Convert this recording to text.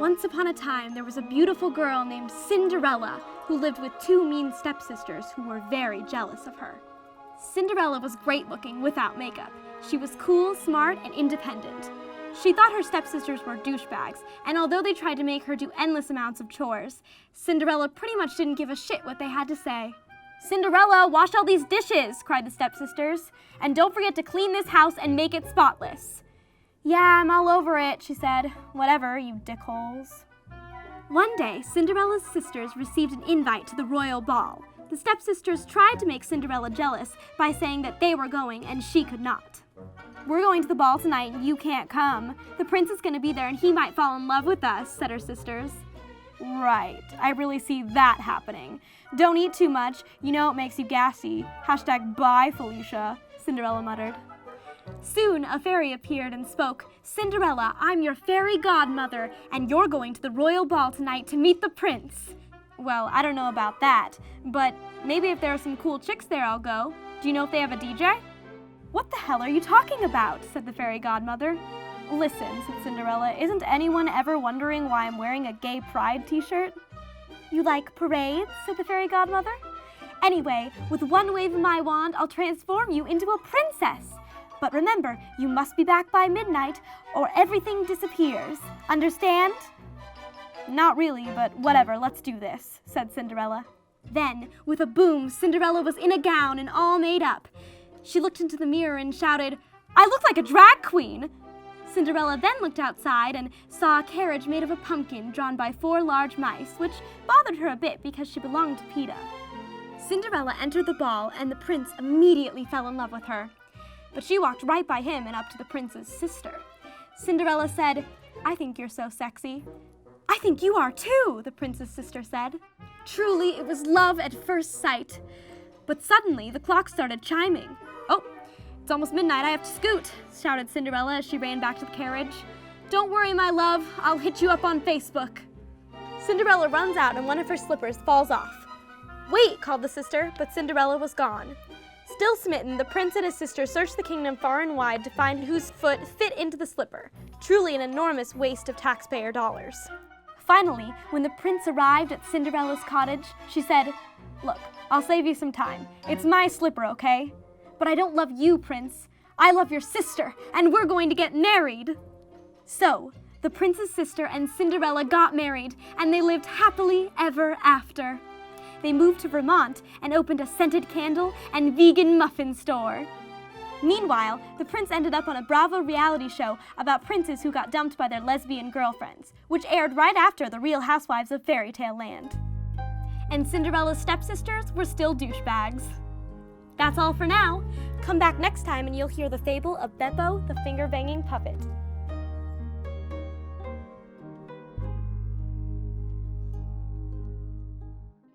Once upon a time, there was a beautiful girl named Cinderella who lived with two mean stepsisters who were very jealous of her. Cinderella was great looking without makeup. She was cool, smart, and independent. She thought her stepsisters were douchebags, and although they tried to make her do endless amounts of chores, Cinderella pretty much didn't give a shit what they had to say. "Cinderella, wash all these dishes," cried the stepsisters, "and don't forget to clean this house and make it spotless." "Yeah, I'm all over it," she said. "Whatever, you dickholes." One day, Cinderella's sisters received an invite to the royal ball. The stepsisters tried to make Cinderella jealous by saying that they were going and she could not. "We're going to the ball tonight and you can't come. The prince is going to be there and he might fall in love with us," said her sisters. "Right, I really see that happening. Don't eat too much, you know it makes you gassy. #bye, Felicia," Cinderella muttered. Soon, a fairy appeared and spoke. "Cinderella, I'm your fairy godmother, and you're going to the royal ball tonight to meet the prince." "Well, I don't know about that, but maybe if there are some cool chicks there, I'll go. Do you know if they have a DJ?" "What the hell are you talking about?" said the fairy godmother. "Listen," said Cinderella, "isn't anyone ever wondering why I'm wearing a gay pride t-shirt?" "You like parades?" said the fairy godmother. "Anyway, with one wave of my wand, I'll transform you into a princess. But remember, you must be back by midnight, or everything disappears. Understand?" "Not really, but whatever, let's do this," said Cinderella. Then, with a boom, Cinderella was in a gown and all made up. She looked into the mirror and shouted, "I look like a drag queen!" Cinderella then looked outside and saw a carriage made of a pumpkin drawn by 4 large mice, which bothered her a bit because she belonged to PETA. Cinderella entered the ball and the prince immediately fell in love with her. But she walked right by him and up to the prince's sister. Cinderella said, "I think you're so sexy." "I think you are too," the prince's sister said. Truly, it was love at first sight. But suddenly, the clock started chiming. "Oh, it's almost midnight, I have to scoot," shouted Cinderella as she ran back to the carriage. "Don't worry, my love, I'll hit you up on Facebook." Cinderella runs out and one of her slippers falls off. "Wait," called the sister, but Cinderella was gone. Still smitten, the prince and his sister searched the kingdom far and wide to find whose foot fit into the slipper. Truly an enormous waste of taxpayer dollars. Finally, when the prince arrived at Cinderella's cottage, she said, "Look, I'll save you some time. It's my slipper, okay? But I don't love you, prince. I love your sister, and we're going to get married." So, the prince's sister and Cinderella got married, and they lived happily ever after. They moved to Vermont and opened a scented candle and vegan muffin store. Meanwhile, the prince ended up on a Bravo reality show about princes who got dumped by their lesbian girlfriends, which aired right after The Real Housewives of Fairy Tale Land. And Cinderella's stepsisters were still douchebags. That's all for now. Come back next time and you'll hear the fable of Beppo the finger-banging puppet.